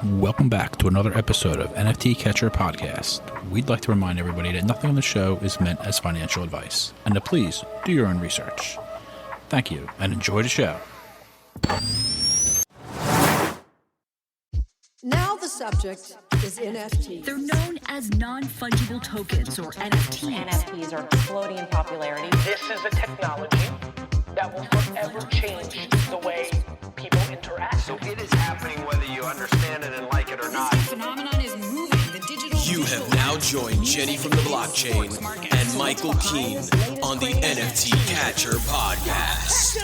Welcome back to another episode of NFT Catcher Podcast. We'd like to remind everybody that nothing on the show is meant as financial advice, and to please do your own research. Thank you, and enjoy the show. Now the subject is NFTs. They're known as non-fungible tokens, or NFTs. NFTs are exploding in popularity. This is a technology that will forever change the way people interact. So it is happening whether you understand it and like it or not. This phenomenon is moving. The digital. You have now joined Jenny from the blockchain and Michael Keene on the NFT Catcher Podcast.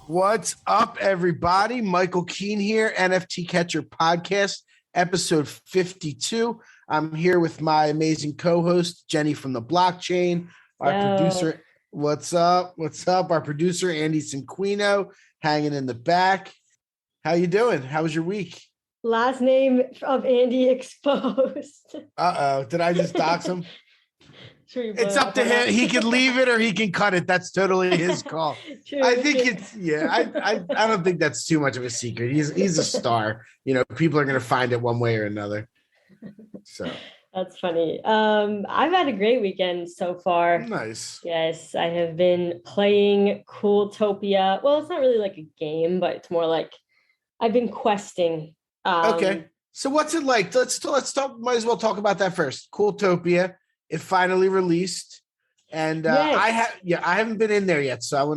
What's up, everybody? Michael Keene here, NFT Catcher Podcast, episode 52. I'm here with my amazing co-host, Jenny from the blockchain, our producer. What's up? What's up? Our producer, Andy Cinquino, hanging in the back. How you doing? How was your week? Last name of Andy exposed. Uh-oh. Did I just dox him? Sure, it's up to him. He can leave it or he can cut it. That's totally his call. True. I think it's, I don't think that's too much of a secret. He's a star. You know, people are going to find it one way or another. So that's funny. I've had a great weekend so far. Nice. Yes, I have been playing Cooltopia. Well, it's not really like a game, but it's more like I've been questing. Okay. So what's it like? Let's talk. Might as well talk about that first. Cooltopia. It finally released, and yes. I haven't been in there yet, so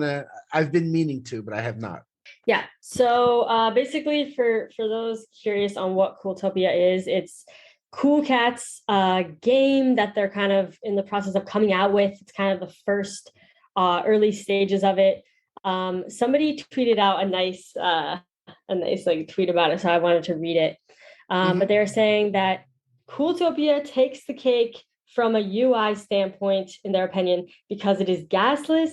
I've been meaning to, but I have not. Yeah. So basically, for those curious on what Cooltopia is, it's Cool Cat's game that they're kind of in the process of coming out with. It's kind of the first early stages of it. Somebody tweeted out a nice like tweet about it, so I wanted to read it. But they were saying that Cooltopia takes the cake from a UI standpoint, in their opinion, because it is gasless,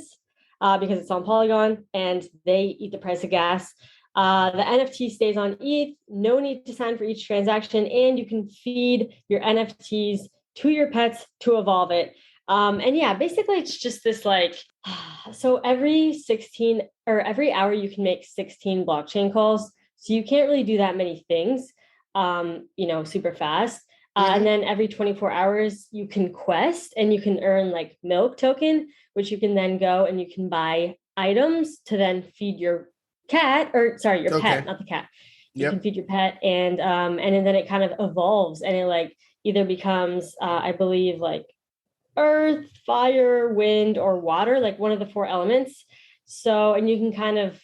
because it's on Polygon, and they eat the price of gas. The NFT stays on ETH, no need to sign for each transaction, and you can feed your NFTs to your pets to evolve it. And yeah, basically it's just this like, so every hour you can make 16 blockchain calls. So you can't really do that many things, super fast. And then every 24 hours you can quest and you can earn like milk token, which you can then go and you can buy items to then feed your cat, pet, not the cat. You can feed your pet, and then it kind of evolves, and it like either becomes, I believe, like earth, fire, wind, or water, like one of the four elements. So, and you can kind of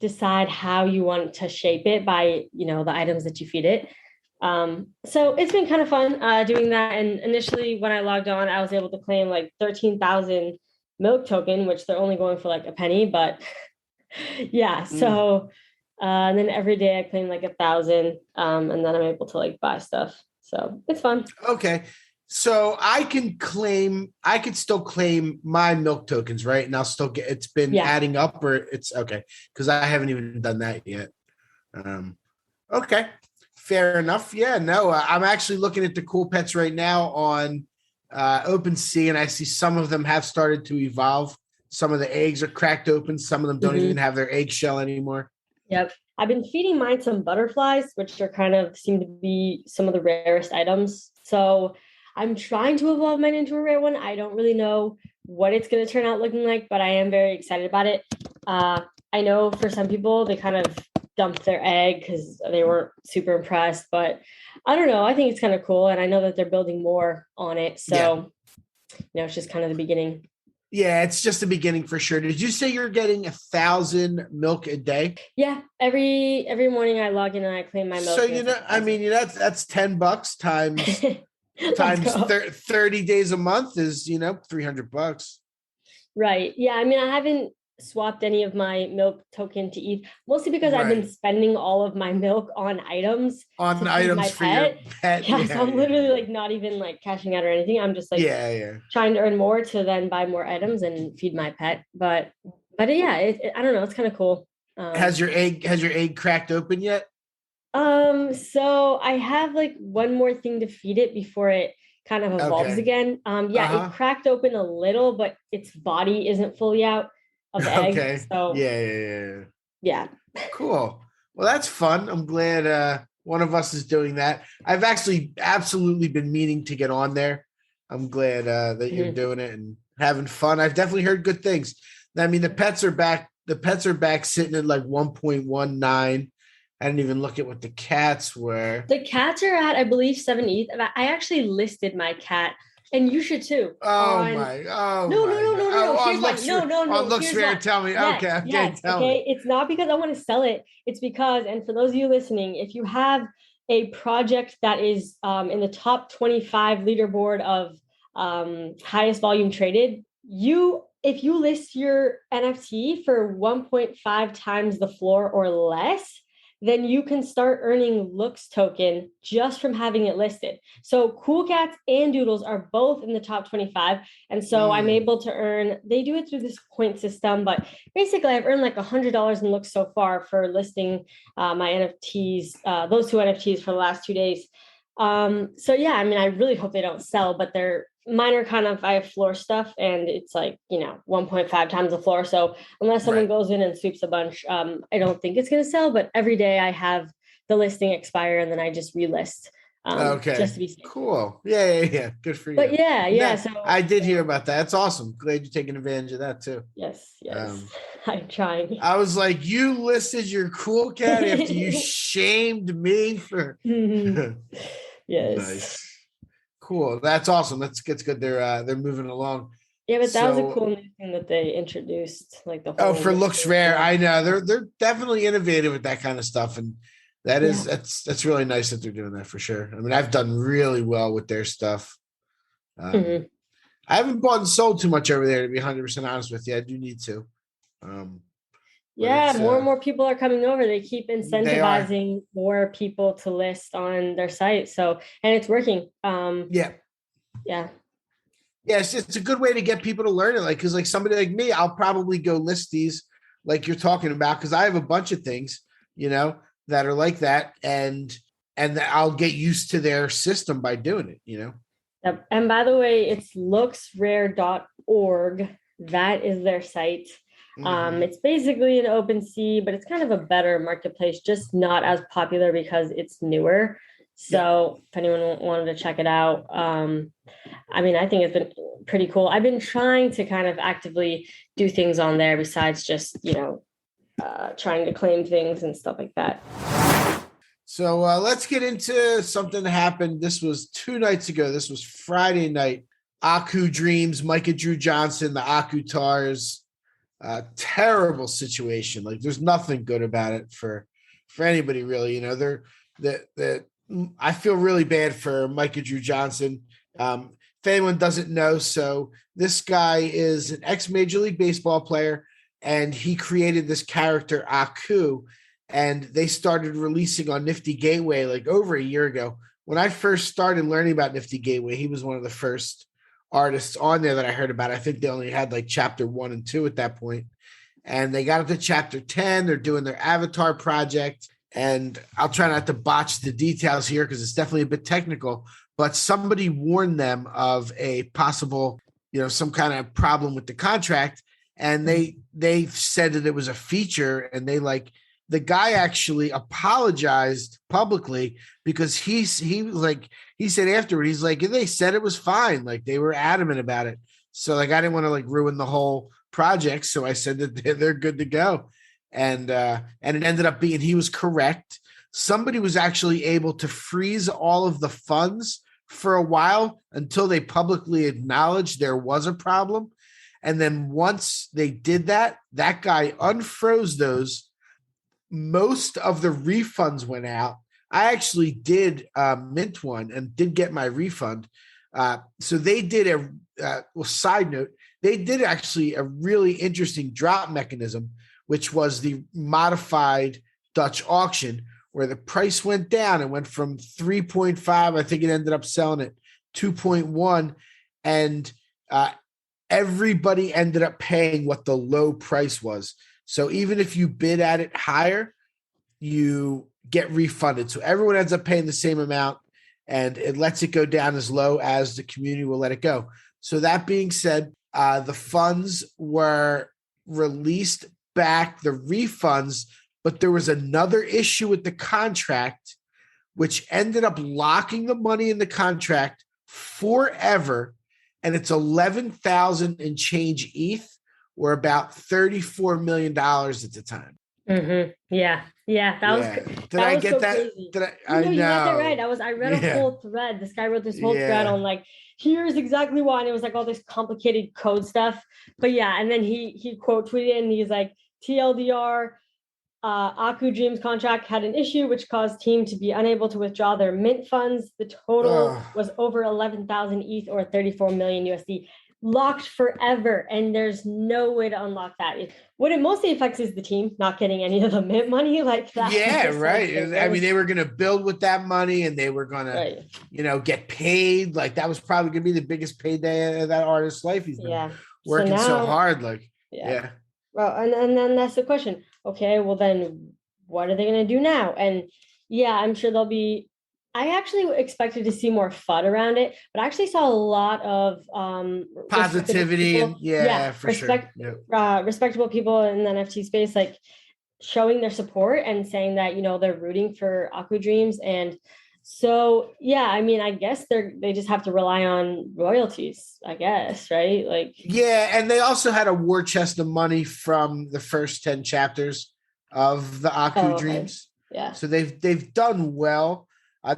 decide how you want to shape it by, the items that you feed it. So it's been kind of fun doing that. And initially when I logged on, I was able to claim like 13,000 milk token, which they're only going for like a penny, but yeah. So, and then every day I claim like 1,000, and then I'm able to like buy stuff. So it's fun. Okay. So I could still claim my milk tokens, right? And I'll still get, it's been adding up, or it's okay. Cause I haven't even done that yet. Okay. Fair enough. Yeah, no, I'm actually looking at the cool pets right now on OpenSea, and I see some of them have started to evolve. Some of the eggs are cracked open. Some of them don't even have their eggshell anymore. Yep. I've been feeding mine some butterflies, which are seem to be some of the rarest items. So I'm trying to evolve mine into a rare one. I don't really know what it's going to turn out looking like, but I am very excited about it. I know for some people, they kind of dumped their egg because they weren't super impressed, but I don't know. I think it's kind of cool. And I know that they're building more on it. So, it's just kind of the beginning. Yeah, it's just the beginning for sure. Did you say you're getting 1,000 milk a day? Yeah. Every morning I log in and I claim my milk. So, that's $10 times 30 days a month is, $300. Right. Yeah. I mean, I haven't swapped any of my milk token to ETH, mostly because I've been spending all of my milk on items. On items for your pet. Yeah, so I'm literally like not even like cashing out or anything. I'm just like trying to earn more to then buy more items and feed my pet. But yeah, I don't know. It's kind of cool. Has your egg cracked open yet? So I have like one more thing to feed it before it kind of evolves again. It cracked open a little, but its body isn't fully out of the egg. Okay. So Yeah. yeah. Cool. Well, that's fun. I'm glad one of us is doing that. I've actually absolutely been meaning to get on there. I'm glad that you're doing it and having fun. I've definitely heard good things. I mean, the pets are back. The pets are back sitting at like 1.19. I didn't even look at what the cats were. The cats are at, I believe, 7 ETH. I actually listed my cat, and you should too. No. Looks fair. Tell me. Yes, Okay. Tell me. It's not because I want to sell it. It's because, and for those of you listening, if you have a project that is in the top 25 leaderboard of highest volume traded, if you list your NFT for 1.5 times the floor or less, then you can start earning looks token just from having it listed. So Cool Cats and Doodles are both in the top 25. And so I'm able to earn, they do it through this point system, but basically I've earned like $100 in looks so far for listing my NFTs, those two NFTs for the last 2 days. So yeah, I mean, I really hope they don't sell, but mine are kind of, I have floor stuff and it's like, 1.5 times the floor. So unless someone goes in and sweeps a bunch, I don't think it's going to sell, but every day I have the listing expire and then I just relist. Just to be safe. Cool. Yeah. Good for you. But yeah. So I did hear about that. That's awesome. Glad you're taking advantage of that too. Yes. I'm trying. I was like, you listed your Cool Cat after you shamed me for. Yes. Nice. Cool. That's awesome. It's good. They're moving along. Yeah, but that was a cool new thing that they introduced, like the whole. Oh, for looks rare. I know they're definitely innovative with that kind of stuff, and that's really nice that they're doing that for sure. I mean, I've done really well with their stuff. I haven't bought and sold too much over there, to be 100% honest with you. I do need to. More and more people are coming over. They keep incentivizing more people to list on their site. So, and it's working. Yeah, it's a good way to get people to learn it. Like, because like somebody like me, I'll probably go list these like you're talking about, because I have a bunch of things, that are like that, and I'll get used to their system by doing it. Yep. And by the way, it's looksrare.org. That is their site. It's basically an OpenSea, but it's kind of a better marketplace, just not as popular because it's newer. So if anyone wanted to check it out, I mean, I think it's been pretty cool. I've been trying to kind of actively do things on there besides just, trying to claim things and stuff like that. So let's get into something that happened. This was 2 nights ago. This was Friday night. AkuDreams, Micah Drew Johnson, the Akutars. Terrible situation. Like, there's nothing good about it for anybody really. I feel really bad for Micah Drew Johnson. If anyone doesn't know, so this guy is an ex-Major League Baseball player, and he created this character Aku, and they started releasing on Nifty Gateway like over a year ago. When I first started learning about Nifty Gateway, he was one of the first artists on there that I heard about. I think they only had like chapter 1 and 2 at that point. And they got up to chapter 10. They're doing their avatar project. And I'll try not to botch the details here because it's definitely a bit technical, but somebody warned them of a possible, some kind of problem with the contract. And they said that it was a feature, and the guy actually apologized publicly because he said afterward, he's like, they said it was fine. Like, they were adamant about it. So like, I didn't want to like ruin the whole project. So I said that they're good to go. And it ended up being, he was correct. Somebody was actually able to freeze all of the funds for a while until they publicly acknowledged there was a problem. And then once they did that, that guy unfroze those. Most of the refunds went out. I actually did mint one and did get my refund. So they did side note, they did actually a really interesting drop mechanism, which was the modified Dutch auction, where the price went down and went from 3.5. I think it ended up selling at 2.1. And everybody ended up paying what the low price was. So even if you bid at it higher, you get refunded. So everyone ends up paying the same amount, and it lets it go down as low as the community will let it go. So that being said, the funds were released back, the refunds, but there was another issue with the contract which ended up locking the money in the contract forever. And it's 11,000 and change ETH, or about $34 million at the time. Mm-hmm. Yeah. That was. Did I get so that? crazy. I know. You got that right. I read a whole thread. This guy wrote this whole thread on like, here's exactly why, and it was like all this complicated code stuff. But yeah, and then he quote tweeted and he's like, TLDR, AkuDreams contract had an issue which caused team to be unable to withdraw their mint funds. The total was over 11,000 ETH or 34 million USD. Locked forever, and there's no way to unlock that. What it mostly affects is the team not getting any of the mint money like that. Yeah, right. I mean, they were going to build with that money, and they were going to, get paid. Like that was probably going to be the biggest payday of that artist's life. He's been working so hard. Like, Well, and then that's the question. Okay, well then, what are they going to do now? And I'm sure there'll be. I actually expected to see more FUD around it, but I actually saw a lot of positivity and for sure. Respectable people in the NFT space, like showing their support and saying that, they're rooting for AkuDreams. And so, I mean, I guess they just have to rely on royalties, I guess, right? Like, and they also had a war chest of money from the first 10 chapters of the AkuDreams. Yeah. So they've done well.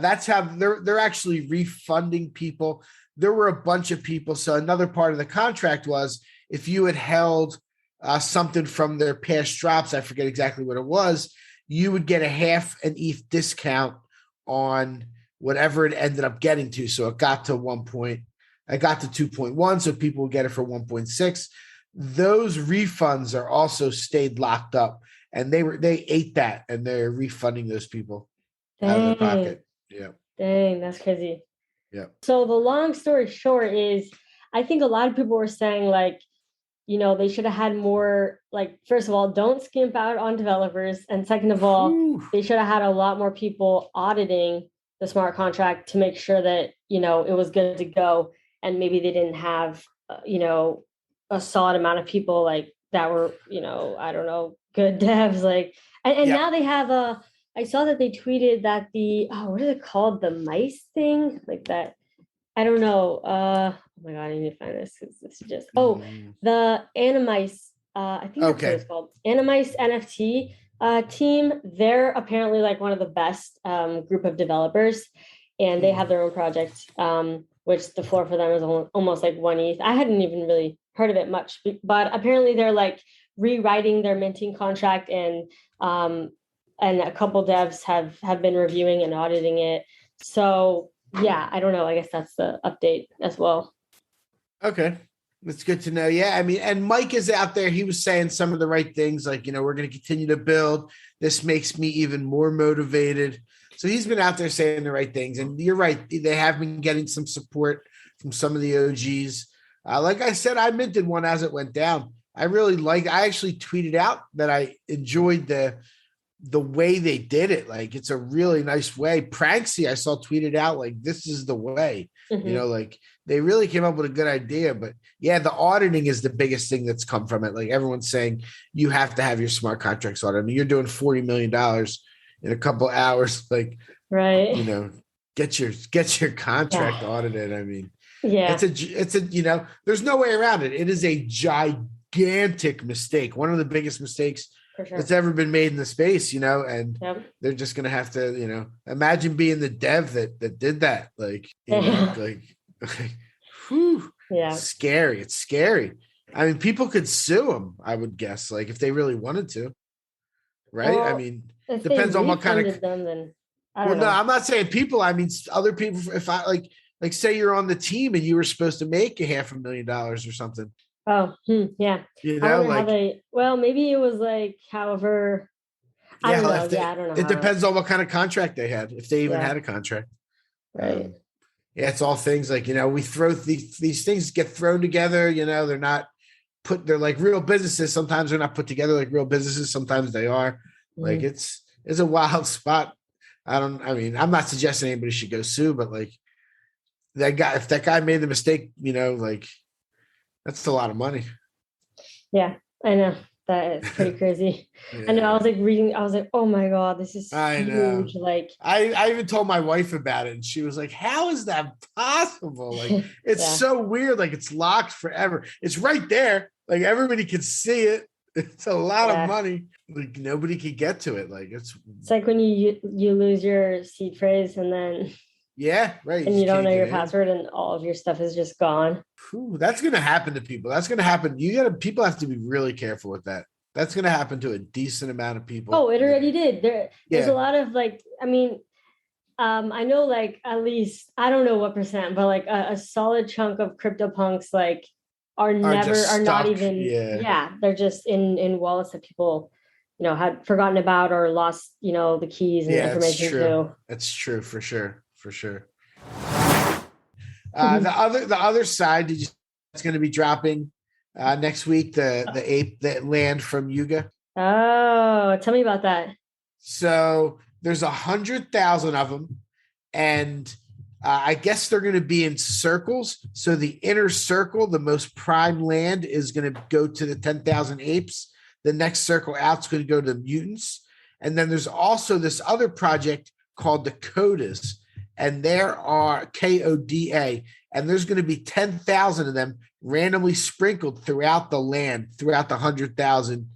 That's how they're actually refunding people. There were a bunch of people. So another part of the contract was if you had held something from their past drops, I forget exactly what it was, you would get a half an ETH discount on whatever it ended up getting to. So it got to 2.1. So people would get it for 1.6. Those refunds are also stayed locked up, and they ate that, and they're refunding those people out of their pocket. Yeah. Dang, that's crazy. Yeah. So the long story short is, I think a lot of people were saying like, they should have had more, like, first of all, don't skimp out on developers. And second of all, they should have had a lot more people auditing the smart contract to make sure that, it was good to go. And maybe they didn't have, a solid amount of people like that were, I don't know, good devs. Like, and now they have I saw that they tweeted that what is it called? The mice thing? Like that. I don't know. Oh my God, I need to find this because this is just, the Animice. I think that's what it's called. Animice NFT team. They're apparently like one of the best group of developers, and they have their own project, which the floor for them is almost like 1 ETH. I hadn't even really heard of it much, but apparently they're like rewriting their minting contract, and a couple devs have been reviewing and auditing it. So I don't know. I guess that's the update as well. Okay. That's good to know. Yeah. I mean, and Mike is out there. He was saying some of the right things, like, we're going to continue to build. This makes me even more motivated. So he's been out there saying the right things. And you're right. They have been getting some support from some of the OGs. Like I said, I minted one as it went down. I actually tweeted out that I enjoyed the way they did it. Like, it's a really nice way. Pranksy, I saw tweeted out like, this is the way, like they really came up with a good idea. But the auditing is the biggest thing that's come from it. Like, everyone's saying you have to have your smart contracts audited. I mean, you're doing $40 million in a couple hours. Like, right. Get your contract audited. I mean, it's a, there's no way around it. It is a gigantic mistake. One of the biggest mistakes that's ever been made in the space, and they're just going to have to, imagine being the dev that did that. Like, whew, scary. It's scary. I mean, people could sue them, I would guess, like if they really wanted to, right? Well, I mean, depends on what kind of them, then no, I'm not saying people. I mean, other people. If I like say you're on the team and you were supposed to make $500,000 or something. Oh, yeah. Maybe it was like, however, I don't know. I don't know. It depends on what kind of contract they had, if they even had a contract. Right. It's all things like, we throw these things get thrown together, they're like real businesses. Sometimes they're not put together like real businesses. Sometimes they are. Like, it's a wild spot. I'm not suggesting anybody should go sue, but like if that guy made the mistake, like, that's a lot of money. Yeah, I know. That is pretty crazy. Yeah. I know. I was like reading. I was like, oh my god, this is I know. huge. Like, I even told my wife about it, and she was like, "How is that possible? Like, it's Yeah. so weird. Like, it's locked forever. It's right there. Like, everybody can see it. It's a lot Yeah. of money. Like, nobody can get to it. Like, it's like when you lose your seed phrase and then yeah, right. and you don't can't know get your in. password and all of your stuff is just gone. Whew, that's gonna happen to people. That's gonna happen. People have to be really careful with that. That's gonna happen to a decent amount of people. Oh, it already did. There's Yeah. a lot of like, I mean, I know like at least I don't know what percent, but like a solid chunk of CryptoPunks like are not stuck. even they're just in wallets that people had forgotten about or lost the keys and information to. That's true for sure. The other side, it's going to be dropping next week. The ape that land from Yuga. Oh, tell me about that. So there's 100,000 of them, and I guess they're going to be in circles. So the inner circle, the most prime land, is going to go to the 10,000 apes. The next circle out is going to go to the mutants, and then there's also this other project called the Codas. And there are KODA, and there's going to be 10,000 of them randomly sprinkled throughout the land, throughout the 100,000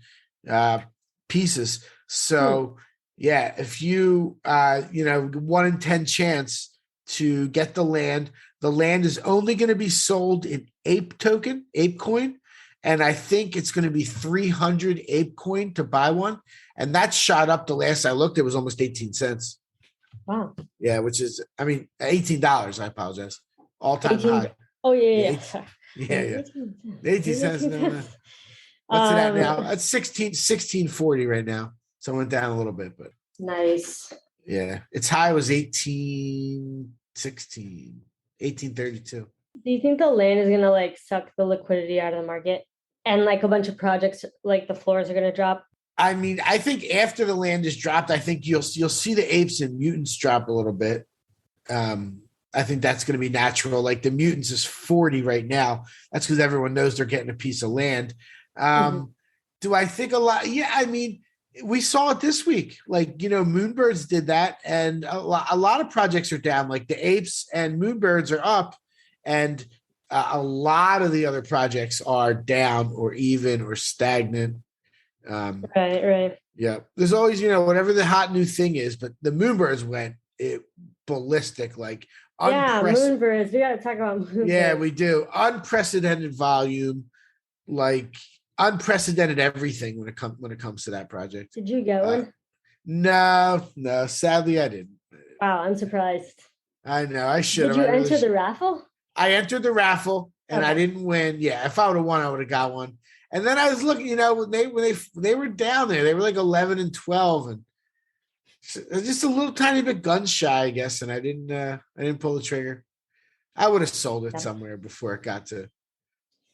pieces. So, yeah, if you, 1 in 10 chance to get the land is only going to be sold in ape coin. And I think it's going to be 300 ape coin to buy one. And that shot up the last I looked, it was almost 18 cents. Wow. Yeah, which is, $18. I apologize. All-time high. Oh, yeah. 18 cents. No. What's it at now? It's 16.40 right now. So it went down a little bit, but nice. Yeah. Its high was 18.32. Do you think the land is gonna like suck the liquidity out of the market? And like a bunch of projects like the floors are gonna drop? I mean, I think after the land is dropped, I think you'll see the apes and mutants drop a little bit. I think that's going to be natural. Like the mutants is 40 right now. That's because everyone knows they're getting a piece of land. Do I think a lot? Yeah, I mean, we saw it this week. Like, Moonbirds did that, and a lot of projects are down. Like the apes and Moonbirds are up, and a lot of the other projects are down or even or stagnant. Right. Yeah. There's always, whatever the hot new thing is, but the Moonbirds went ballistic, like Moonbirds. We got to talk about Moonbirds. Yeah, we do. Unprecedented volume, like unprecedented everything when it comes to that project. Did you get one? No. Sadly, I didn't. Wow, I'm surprised. I know. I should have. Did you enter the raffle? I entered the raffle and I didn't win. Yeah, if I would have won, I would have got one. And then I was looking, when they were down there, they were like 11 and 12, and just a little tiny bit gun shy, I guess. And I didn't pull the trigger. I would have sold it somewhere before it got to,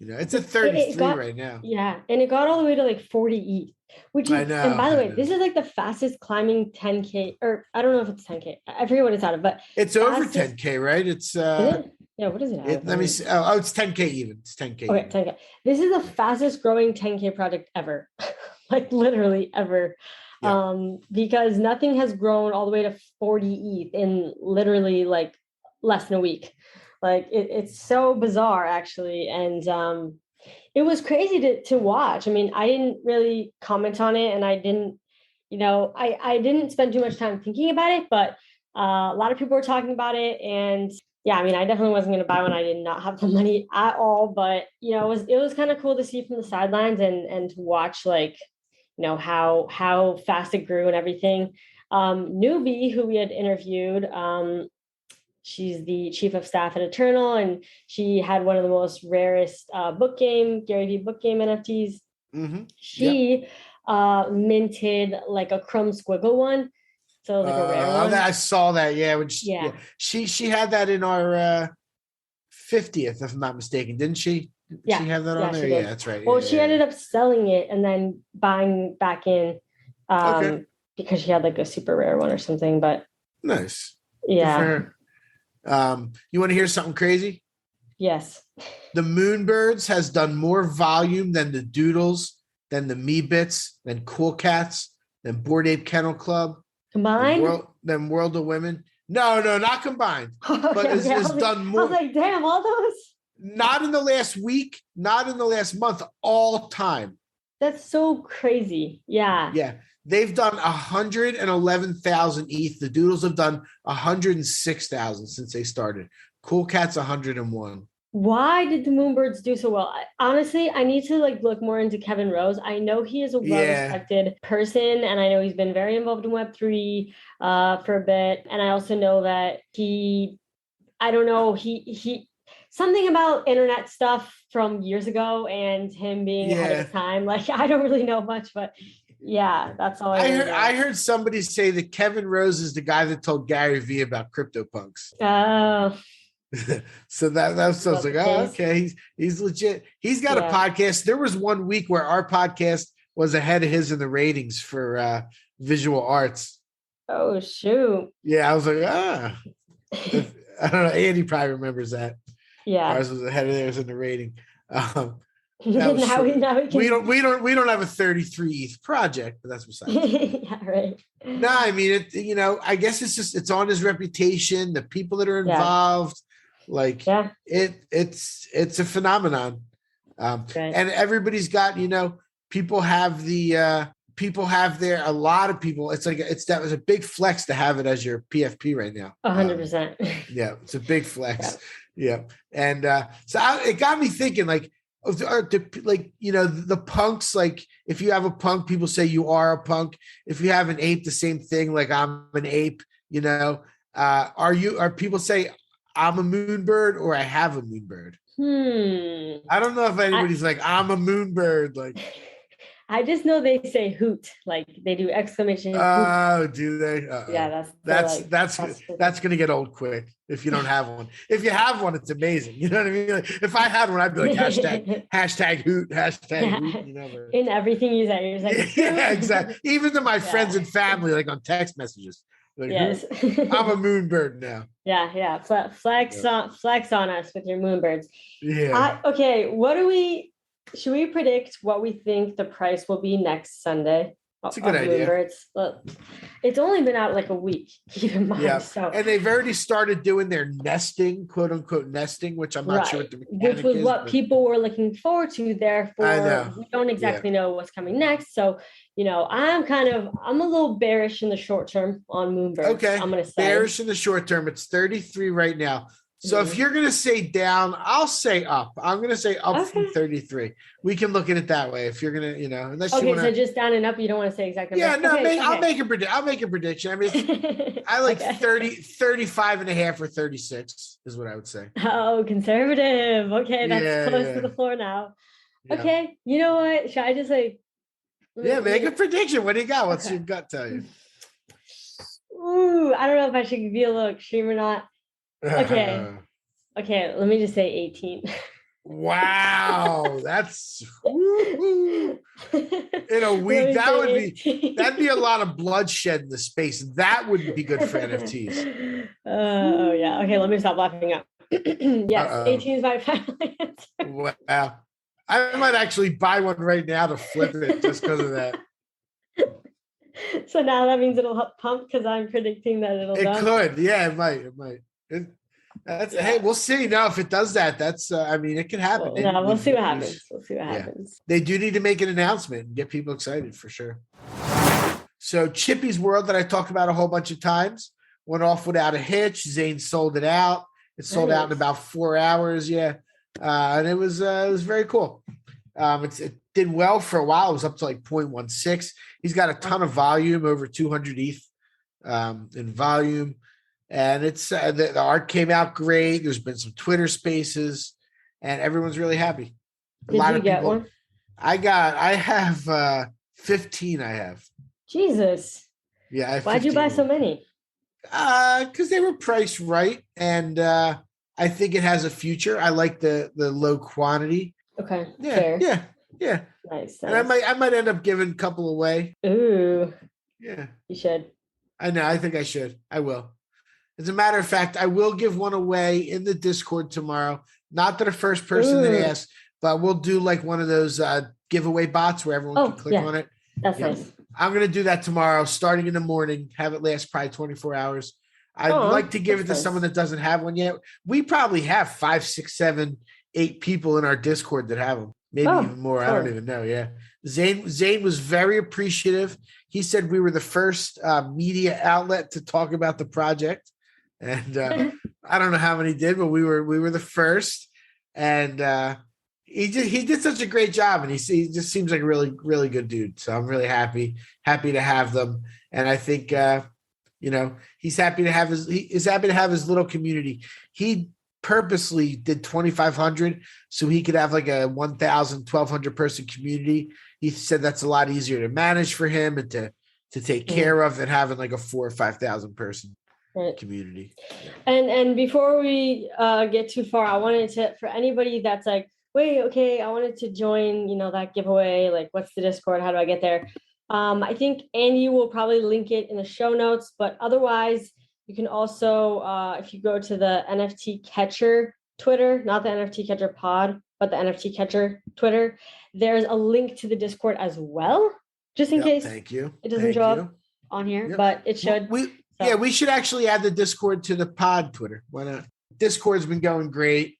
it's at 33 right now. Yeah, and it got all the way to like 40 ETH, which is, and by the way, this is like the fastest climbing 10K, or I don't know if it's 10K. I forget what it's out of, but it's over 10K, right? It's is it? Yeah, what is it? Let me see. Oh, it's 10K even. It's 10K. Okay, 10K. This is the fastest growing 10K project ever, like literally ever, because nothing has grown all the way to 40 ETH in literally like less than a week. Like it's so bizarre, actually, and it was crazy to watch. I mean, I didn't really comment on it, and I didn't, I didn't spend too much time thinking about it, but a lot of people were talking about it, and yeah, I mean, I definitely wasn't going to buy one. I did not have the money at all, but it was kind of cool to see from the sidelines and to watch like, how fast it grew and everything. Newbie, who we had interviewed, she's the chief of staff at Eternal, and she had one of the most rarest Gary Vee book game NFTs. Mm-hmm. She minted like a Chrome Squiggle one. So like a rare one. I saw that. Yeah. She had that in our 50th, if I'm not mistaken, didn't she? Did she have that on there? Yeah, that's right. Well, she ended up selling it and then buying back in because she had like a super rare one or something. But nice. Yeah. You want to hear something crazy? Yes. The Moonbirds has done more volume than the Doodles then the Me Bits, then Cool Cats, then Bored Ape Kennel Club, Combined? then World of Women. No, not combined. But it's done more. I was like, damn, all those? Not in the last week, not in the last month, all time. That's so crazy. Yeah. Yeah. They've done 111,000 ETH. The Doodles have done 106,000 since they started. Cool Cats 101. Why did the Moonbirds do so well? Honestly, I need to look more into Kevin Rose. I know he is a well-respected person, and I know he's been very involved in Web3 for a bit. And I also know that he something about internet stuff from years ago and him being ahead of his time. I don't really know much, but yeah, that's all I heard somebody say that Kevin Rose is the guy that told Gary Vee about CryptoPunks. Oh. So that was like, oh, okay, he's legit. He's got a podcast. There was 1 week where our podcast was ahead of his in the ratings for visual arts. Oh shoot! Yeah, I was like, I don't know. Andy probably remembers that. Yeah, ours was ahead of theirs in the rating. now we don't have a 33 ETH project, but that's beside. Yeah, right. No, I mean it. I guess it's on his reputation. The people that are involved. It's a phenomenon. And everybody's got, people have a lot of people. That was a big flex to have it as your PFP right now. 100%. Yeah. It's a big flex. Yeah. And it got me thinking the punks, if you have a punk, people say you are a punk. If you have an ape, the same thing. I'm an ape, are people say, I'm a moonbird or I have a moonbird. I don't know if anybody's I'm a moonbird. I just know they say hoot, they do exclamation. Oh, do they? Yeah, that's gonna get old quick if you don't have one. If you have one, it's amazing. You know what I mean? If I had one, I'd be like hashtag hoot, hoot. In everything you say, you're like, yeah, exactly. Even to my friends and family, on text messages. Yes. I'm a moonbird now. Yeah. Flex on us with your moonbirds. Yeah. Okay. Should we predict what we think the price will be next Sunday? That's a good idea. Moonbirds? Look, it's only been out a week, keep in mind. Yeah. So. And they've already started doing their nesting, quote unquote nesting, which I'm not sure what the mechanic which was is, what people were looking forward to. Therefore, we don't exactly know what's coming next. So, I'm a little bearish in the short term on Moonbirds. Okay. I'm going to say bearish in the short term. It's 33 right now. So if you're going to say down, I'll say up. I'm going to say up from 33. We can look at it that way. If you're going to, unless you want to. So just down and up, you don't want to say exactly. Yeah, no, I'll make a prediction. I mean, I like 35 and a half or 36 is what I would say. Oh, conservative. Okay. That's close to the floor now. Yeah. Okay. You know what? Should I just say? Make a prediction. What do you got? What's your gut tell you? Ooh, I don't know if I should give you a little extreme or not. Okay, let me just say 18. Wow, that's in a week. That'd be a lot of bloodshed in the space. That wouldn't be good for NFTs. Oh yeah. Okay, let me stop laughing up. Yes, 18 is my final answer. Wow. I might actually buy one right now to flip it just because of that. So now that means it'll pump because I'm predicting that it'll. It could, yeah, it might. Hey, we'll see. No, if it does that, that's. It can happen. We'll see what happens. They do need to make an announcement and get people excited for sure. So Chippy's World that I talked about a whole bunch of times went off without a hitch. Zane sold it out. It sold out in about 4 hours. Yeah, and it was very cool. It did well for a while. It was up to 0.16. He's got a ton of volume, over 200 ETH in volume. And it's the art came out great. There's been some Twitter spaces, and everyone's really happy. Did you get one? I have 15. I have. Jesus. Yeah. Why'd you buy so many? Because they were priced right, and I think it has a future. I like the low quantity. Okay. Yeah. Fair. Yeah. Nice. And I might end up giving a couple away. Ooh. Yeah. You should. I know. I think I should. I will. As a matter of fact, I will give one away in the Discord tomorrow. Not to the first person that asked, but we'll do one of those giveaway bots where everyone can click on it. That's nice. I'm going to do that tomorrow, starting in the morning, have it last probably 24 hours. I'd like to give it to someone that doesn't have one yet. We probably have 5, 6, 7, 8 people in our Discord that have them. Maybe even more. Sure. I don't even know. Yeah. Zane was very appreciative. He said we were the first media outlet to talk about the project. And I don't know how many did, but we were the first. And he did such a great job. And he just seems like a really, really good dude. So I'm really happy to have them. And I think, he's happy to have his little community. He purposely did 2,500 so he could have like a 1,000, 1,200 person community. He said that's a lot easier to manage for him and to take care of than having like a 4,000 or 5,000 person community. And before we get too far, I wanted to, for anybody that's like, wait, okay, I wanted to join, that giveaway. Like, what's the Discord? How do I get there? I think Andy will probably link it in the show notes, but otherwise, you can also, if you go to the NFT Catcher Twitter, not the NFT Catcher pod, but the NFT Catcher Twitter, there's a link to the Discord as well, just in case it doesn't show up on here, but it should. We should actually add the Discord to the pod Twitter. Why not? Discord's been going great.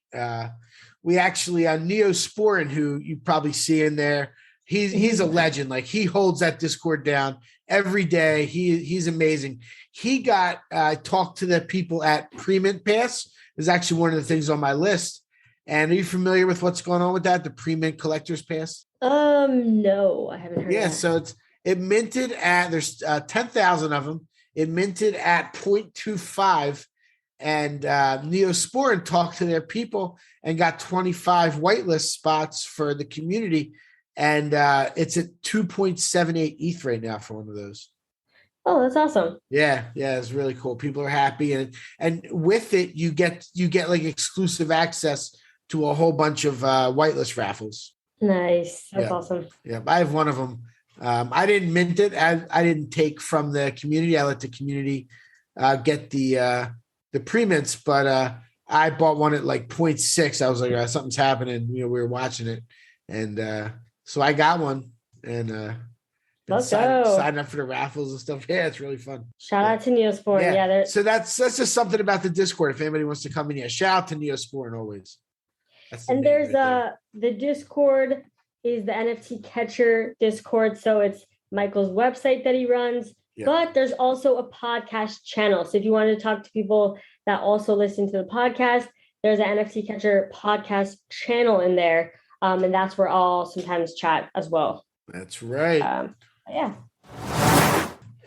We actually, Neosporin, who you probably see in there, he's a legend. Like, he holds that Discord down every day. He's amazing. He got talked to the people at PREMINT Pass. Is actually one of the things on my list. And are you familiar with what's going on with that? The PREMINT Collector's Pass? No, I haven't heard. Yeah, so it minted at, there's 10,000 of them. It minted at 0.25, and Neosporin talked to their people and got 25 whitelist spots for the community. And it's at 2.78 ETH right now for one of those. Oh, that's awesome. Yeah, it's really cool. People are happy. And with it, you get like exclusive access to a whole bunch of whitelist raffles. Nice. That's awesome. Yeah, I have one of them. I didn't mint it. I didn't take from the community. I let the community get the pre-mints, but I bought one at like 0.6. I was like, something's happening. We were watching it. And so I got one and signing up for the raffles and stuff. Yeah, it's really fun. Shout out to Neosporin. Yeah. So that's just something about the Discord. If anybody wants to come in here, shout out to Neosporin always. And there's the Discord is the NFT Catcher Discord. So it's Michael's website that he runs, but there's also a podcast channel. So if you want to talk to people that also listen to the podcast, there's an NFT Catcher podcast channel in there. And that's where I'll sometimes chat as well. That's right. Yeah.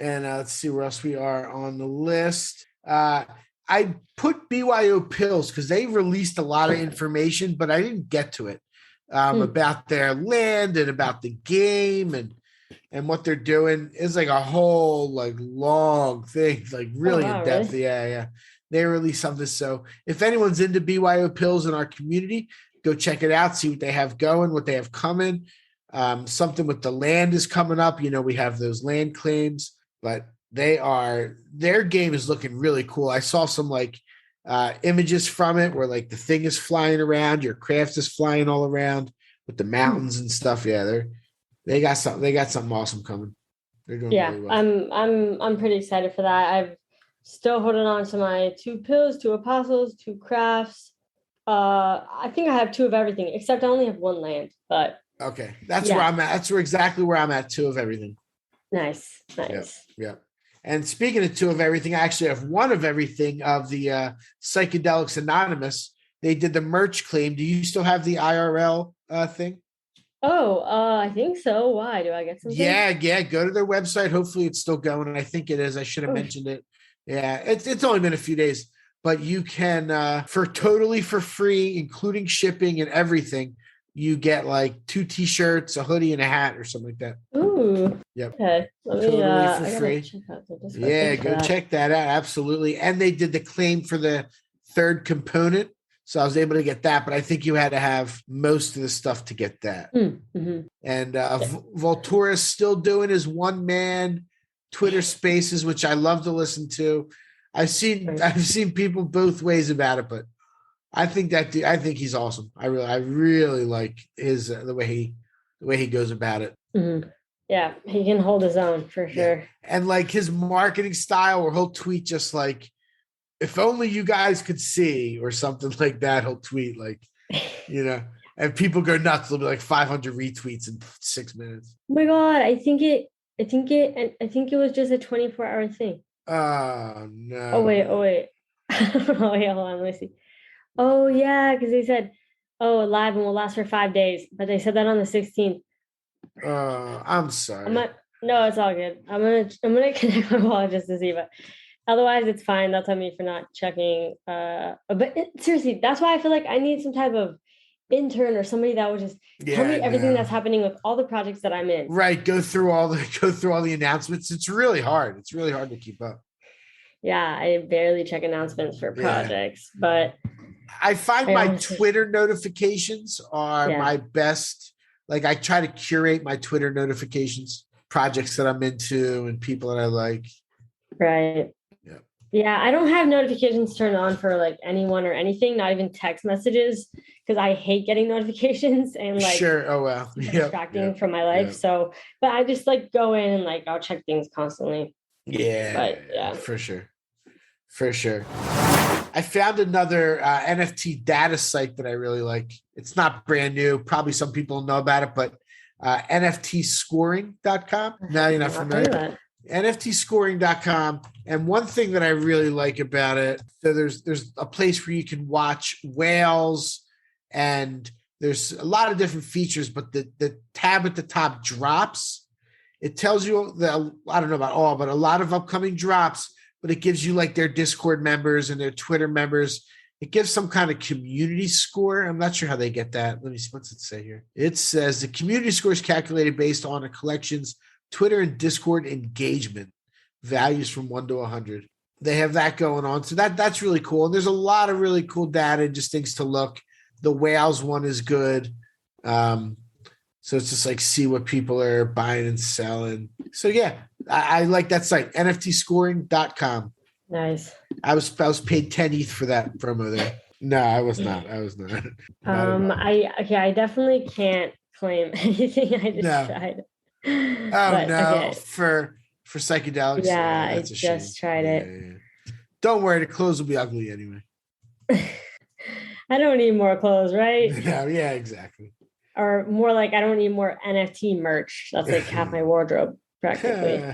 And let's see where else we are on the list. I put BYOPills because they released a lot of information, but I didn't get to it about their land and about the game and what they're doing. It's like a whole like long thing, like really in depth. Really? Yeah. They released something. So if anyone's into BYOPills in our community, go check it out, see what they have going, what they have coming. Something with the land is coming up. We have those land claims, but their game is looking really cool. I saw some like images from it where like the thing is flying around, your craft is flying all around with the mountains and stuff. Yeah, they got something awesome coming. They're doing really well. I'm pretty excited for that. I'm still holding on to my 2 pills, 2 apostles, 2 crafts. I think I have 2 of everything, except I only have 1 land, but okay. That's where I'm at. That's exactly where I'm at. 2 of everything. Nice. Yeah. And speaking of 2 of everything, I actually have 1 of everything of the Psychedelics Anonymous. They did the merch claim. Do you still have the IRL thing? Oh, I think so. Why? Do I get something? Yeah. Go to their website. Hopefully it's still going. And I think it is. I should have mentioned it. Yeah. It's only been a few days, but you can, for free, including shipping and everything, you get like 2 t-shirts, a hoodie, and a hat or something like that. Ooh. Yep. Okay. Totally for free. Yeah, go check that out. Absolutely. And they did the claim for the 3rd component. So I was able to get that, but I think you had to have most of the stuff to get that. Mm-hmm. And Voltura is still doing his 1-man Twitter Spaces, which I love to listen to. I've seen people both ways about it, but I think he's awesome. I really like his the way the way he goes about it. Mm-hmm. Yeah, he can hold his own for sure. And like his marketing style, where he'll tweet just like, if only you guys could see, or something like that. He'll tweet like, and people go nuts. There'll be like 500 retweets in 6 minutes. Oh my God. I think it was just a 24-hour thing. Oh no. Oh wait. Oh wait, hold on, let me see. Oh yeah, because they said, live and will last for 5 days, but they said that on the 16th. I'm sorry. No, it's all good. I'm gonna connect my wallet just to see, but otherwise it's fine. That's on me for not checking. Seriously, that's why I feel like I need some type of intern or somebody that would just tell me everything that's happening with all the projects that I'm in. Right. Go through all the announcements. It's really hard. It's really hard to keep up. Yeah, I barely check announcements for projects, but I find my Twitter notifications are my best. Like I try to curate my Twitter notifications, projects that I'm into and people that I like. Right. Yeah. Yeah. I don't have notifications turned on for like anyone or anything, not even text messages, because I hate getting notifications and like distracting from my life. So, but I just like go in and like I'll check things constantly. Yeah. But for sure. I found another NFT data site that I really like. It's not brand new. Probably some people know about it, but NFTscoring.com. Now you're not familiar. NFTscoring.com. And one thing that I really like about it, so there's a place where you can watch whales, and there's a lot of different features, but the tab at the top drops. It tells you that, I don't know about all, but a lot of upcoming drops, but it gives you like their Discord members and their Twitter members. It gives some kind of community score. I'm not sure how they get that. Let me see. What's it say here? It says the community score is calculated based on a collection's Twitter and Discord engagement values from 1 to 100. They have that going on. So that's really cool. And there's a lot of really cool data and just things to look. The whales one is good. So it's just like see what people are buying and selling. So yeah, I like that site, NFTscoring.com. Nice. I was paid 10 ETH for that promo there. No, I was not. I definitely can't claim anything. I just tried. Okay. For psychedelics. Yeah, I just tried it. Yeah. Don't worry, the clothes will be ugly anyway. I don't need more clothes, right? No, yeah, exactly. Or more like I don't need more NFT merch. That's like half my wardrobe, practically.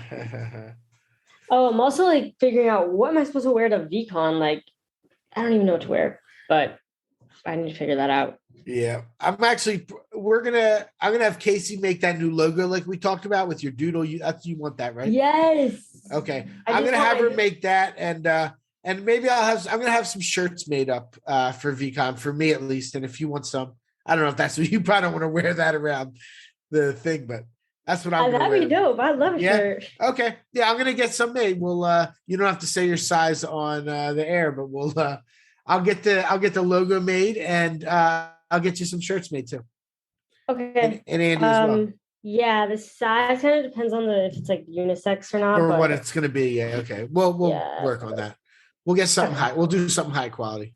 I'm also like figuring out what am I supposed to wear to VeeCon. Like, I don't even know what to wear, but I need to figure that out. Yeah, I'm gonna have Casey make that new logo like we talked about with your doodle. You want that, right? Yes. Okay, I'm gonna have her make that, and maybe I'm gonna have some shirts made up for VeeCon for me at least. And if you want some, I don't know if that's what you probably don't want to wear that around the thing, but that's what I'm. That'd be dope. I love a shirt. Okay, yeah, I'm gonna get some made. We'll you don't have to say your size on the air, but we'll I'll get the logo made, and I'll get you some shirts made too. Okay. And Andy as well. Yeah, the size kind of depends on if it's like unisex or not. Or what it's gonna be. Yeah, okay. We'll work on that. We'll get something high. We'll do something high quality.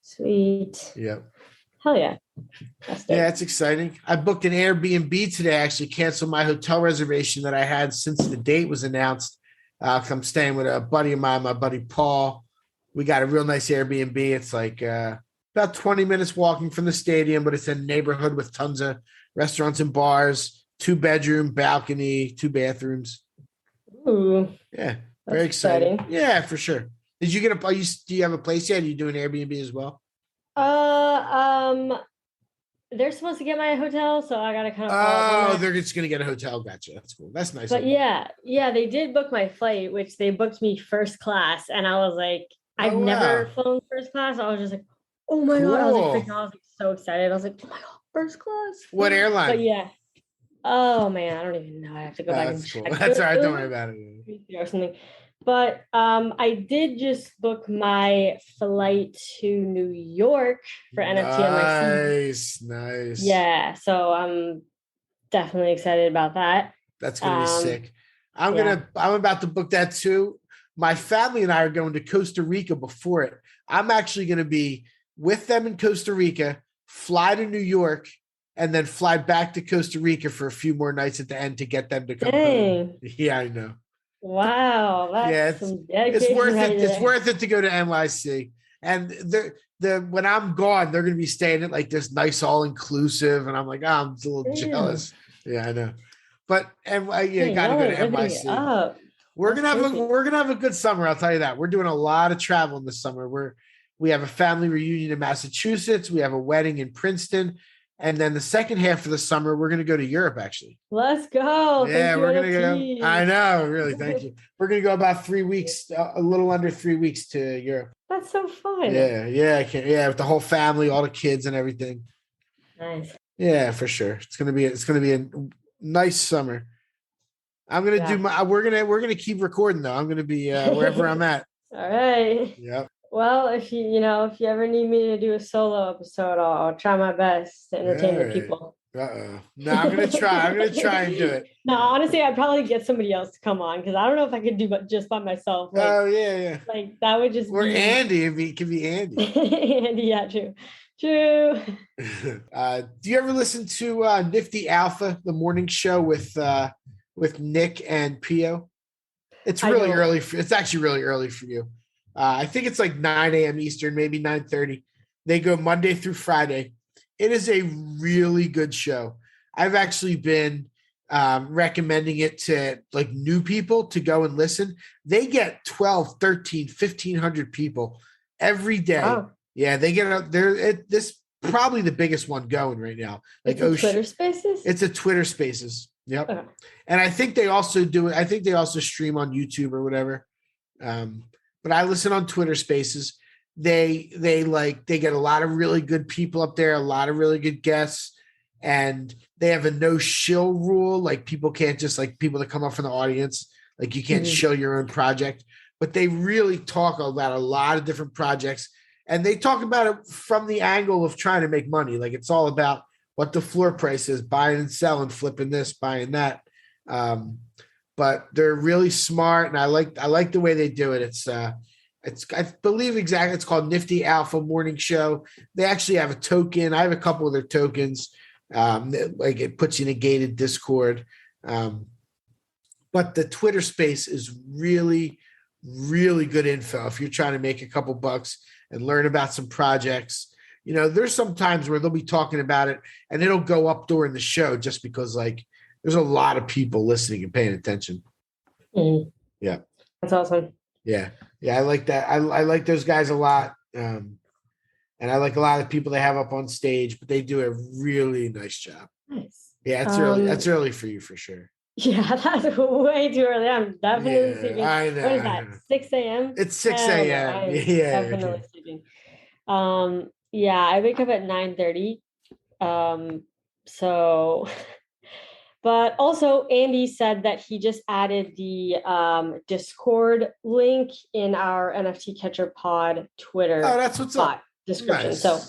Sweet. Yep. Hell yeah. Yeah, it's exciting. I booked an Airbnb today. I actually canceled my hotel reservation that I had since the date was announced. I'm staying with a buddy of mine, my buddy Paul. We got a real nice Airbnb. It's like about 20 minutes walking from the stadium, but it's a neighborhood with tons of restaurants and bars, 2-bedroom, balcony, 2 bathrooms. Ooh. Yeah, very exciting. Yeah, for sure. Did you get do you have a place yet? Are you doing Airbnb as well? They're supposed to get my hotel, so I gotta kind of. They're just gonna get a hotel. Gotcha. That's cool. That's nice. But yeah, they did book my flight, which they booked me first class, and I was like, I've never flown first class. I was just like, oh my god! I was like so excited. I was like, oh my god, first class. What airline? But yeah. Oh man, I don't even know. I have to go back and check. Cool. That's all right. Don't worry about it. Or something. But I did just book my flight to New York for NFT. Nice. Yeah, so I'm definitely excited about that. That's gonna be sick. I'm about to book that too. My family and I are going to Costa Rica before it. I'm actually going to be with them in Costa Rica, fly to New York, and then fly back to Costa Rica for a few more nights at the end to get them to come Dang. home. Yeah, I know. Wow, that's some dedication. It's worth right it. there. It's worth it to go to NYC. And the when I'm gone, they're going to be staying at like this nice all inclusive, and I'm like, I'm a little jealous. Yeah, I know. But got to go to NYC. We're gonna have a good summer. I'll tell you that. We're doing a lot of traveling this summer. We have a family reunion in Massachusetts. We have a wedding in Princeton. And then the second half of the summer, we're going to go to Europe, actually. Let's go. Yeah, we're going to go. I know. Really. Thank you. We're going to go about 3 weeks, a little under 3 weeks to Europe. That's so fun. Yeah. I can. Yeah. With the whole family, all the kids and everything. Nice. Yeah, for sure. It's going to be a nice summer. I'm going to we're going to keep recording though. I'm going to be wherever I'm at. All right. Yep. Well, if you ever need me to do a solo episode, I'll try my best to entertain the people. No, I'm gonna try. I'm gonna try and do it. No, honestly, I'd probably get somebody else to come on because I don't know if I could do it just by myself. Like, yeah. Like that would just or be Andy. It could be Andy. Andy, yeah, true. Do you ever listen to Nifty Alpha, the morning show with Nick and Pio? It's really early. It's actually really early for you. I think it's like 9 a.m. Eastern, maybe 9:30. They go Monday through Friday. It is a really good show. I've actually been recommending it to like new people to go and listen. They get 12, 13, 1,500 people every day. Wow. Yeah, they get out there. This probably the biggest one going right now. Like Twitter Spaces? It's a Twitter Spaces. Yep. Okay. And I think they also do it. I think they also stream on YouTube or whatever. But I listen on Twitter Spaces. They get a lot of really good people up there, a lot of really good guests, and they have a no shill rule. Like people can't just like people that come up from the audience, like you can't show your own project, but they really talk about a lot of different projects, and they talk about it from the angle of trying to make money. Like it's all about what the floor price is, buying and selling, flipping this, buying that. But they're really smart, and I like the way they do it. It's I believe exactly. It's called Nifty Alpha Morning Show. They actually have a token. I have a couple of their tokens. Like it puts you in a gated Discord. But the Twitter space is really, really good info. If you're trying to make a couple bucks and learn about some projects, there's some times where they'll be talking about it and it'll go up during the show just because like there's a lot of people listening and paying attention. Mm. Yeah. That's awesome. Yeah. I like that. I like those guys a lot. And I like a lot of people they have up on stage, but they do a really nice job. Nice. Yeah, it's early. That's early for you for sure. Yeah, that's way too early. I'm definitely sleeping. I know. What is that? 6 a.m.? It's 6 a.m. Yeah. Definitely sleeping. Yeah, I wake up at 9:30. So but also Andy said that he just added the Discord link in our NFT Catcher Pod Twitter. Oh, that's what's up. Description. Nice. So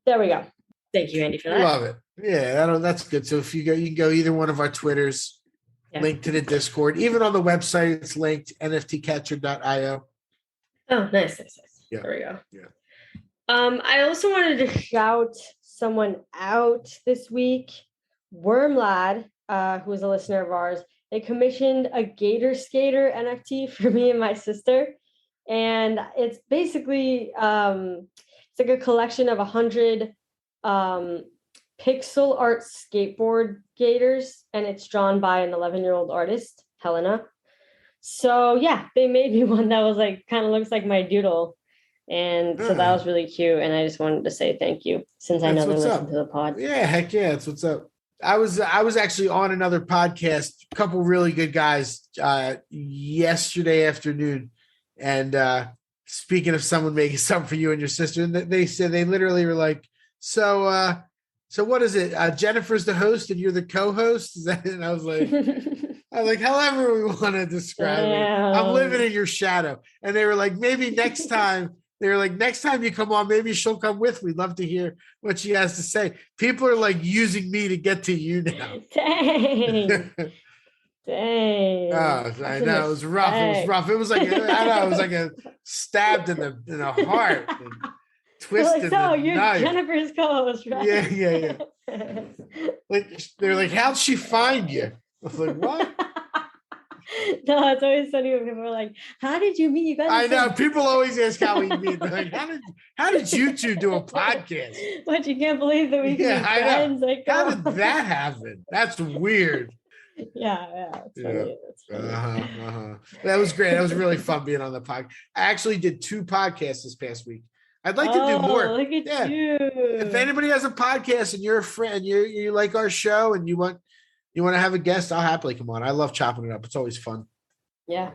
there we go. Thank you, Andy, for that. Love it. Yeah, that's good. So if you can go either one of our Twitters, link to the Discord. Even on the website, it's linked, nftcatcher.io. Oh, nice. Yeah. There we go. Yeah. I also wanted to shout someone out this week. Wormlad, who is a listener of ours, they commissioned a Gator Skater NFT for me and my sister. And it's basically, it's like a collection of 100 pixel art skateboard gators, and it's drawn by an 11-year-old artist, Helena. So yeah, they made me one that was like, kind of looks like my doodle. And so that was really cute. And I just wanted to say thank you since I know they listen to the pod. Yeah, heck yeah, that's what's up. I was actually on another podcast, a couple really good guys yesterday afternoon. And speaking of someone making something for you and your sister, and they said they literally were like, so what is it? Jennifer's the host and you're the co-host? And I was like, however we want to describe it. I'm living in your shadow. And they were like, maybe next time. They were like, next time you come on, maybe she'll come with. We'd love to hear what she has to say. People are like using me to get to you now. Dang. Dang. Oh, I know. It was rough. It was rough. It was like, I know, it was like a stabbed in the heart. twisting so the you're knife. Jennifer's co-host, right? Yeah. Like they're like, how'd she find you? I was like, what? No, it's always funny when people are like, "How did you meet?" You guys. I know people always ask how we meet. They're like, how did you two do a podcast? But you can't believe that we can be friends. Like, how did that happen? That's weird. Yeah. It's funny. It's funny. That was great. That was really fun being on the podcast. I actually did 2 podcasts this past week. I'd like to do more. Look at you. If anybody has a podcast and you're a friend, you like our show and you want to have a guest, I'll happily come on. I love chopping it up. It's always fun. Yeah.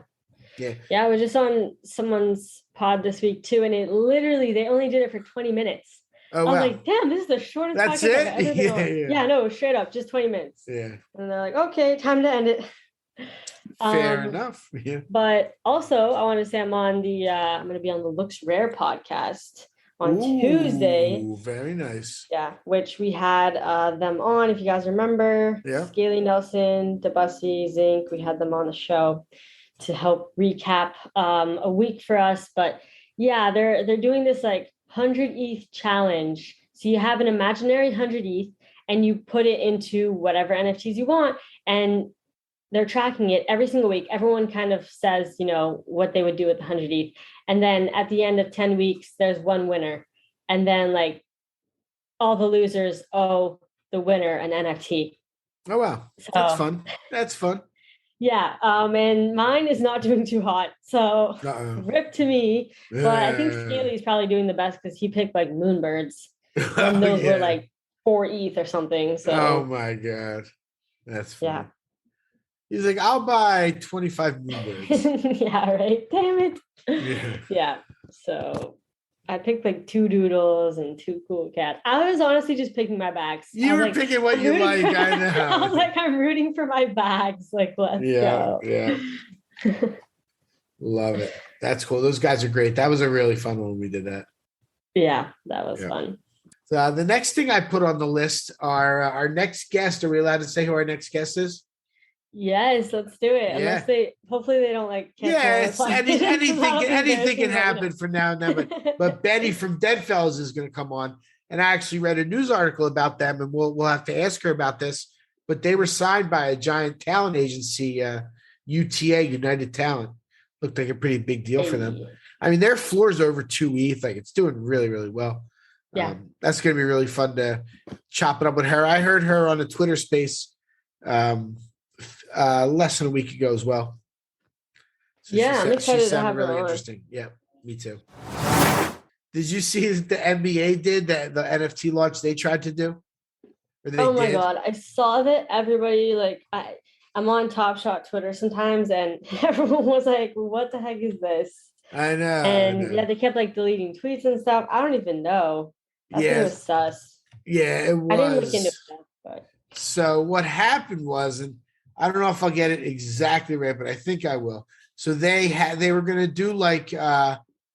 I was just on someone's pod this week too, and they only did it for 20 minutes. Oh, I was like, damn, this is the shortest That's podcast it? I've ever been on. Yeah, no, straight up, just 20 minutes. Yeah. And they're like, okay, time to end it. Fair enough. Yeah. But also, I want to say I'm going to be on the Looks Rare podcast on Tuesday. Very nice. Yeah, which we had them on, if you guys remember. Yeah. Scaly Nelson, Debussy, Zinc, we had them on the show to help recap a week for us. But yeah, they're doing this like 100 ETH challenge. So you have an imaginary 100 ETH and you put it into whatever NFTs you want, and they're tracking it every single week. Everyone kind of says, what they would do with the 100 ETH. And then at the end of 10 weeks, there's one winner. And then like all the losers owe the winner an NFT. Oh, wow. That's fun. That's fun. Yeah. And mine is not doing too hot. So rip to me. But I think Scaly's probably doing the best because he picked like Moonbirds. And those were like 4 ETH or something. So oh my God. That's funny. Yeah. He's like, I'll buy 25 Moonbirds. Yeah, right. Damn it. Yeah. So I picked like 2 doodles and 2 cool cats. I was honestly just picking my bags. You were picking what you like. I know. I was like, I'm rooting for my bags. Like, let's go. Yeah. Love it. That's cool. Those guys are great. That was a really fun one when we did that. Yeah, that was fun. So the next thing I put on the list are our next guest. Are we allowed to say who our next guest is? Yes, let's do it. Unless hopefully they don't like. Yes, anything can happen from now and then. But Betty from Deadfellas is going to come on, and I actually read a news article about them, and we'll have to ask her about this. But they were signed by a giant talent agency, UTA, United Talent. Looked like a pretty big deal for them. I mean, their floor is over 2 ETH. Like it's doing really, really well. Yeah, that's going to be really fun to chop it up with her. I heard her on a Twitter space. Less than a week ago as well. So I'm excited to have really her on. Interesting. Yeah, me too. Did you see that the NBA did that? The NFT launch they tried to do? Oh my God, I saw that everybody like I'm on Top Shot Twitter sometimes, and everyone was like, "What the heck is this?" I know. And they kept like deleting tweets and stuff. I don't even know. I think it was sus. Yeah, it was. I didn't look into it, but so what happened was, and I don't know if I'll get it exactly right, but I think I will. So they were going to do like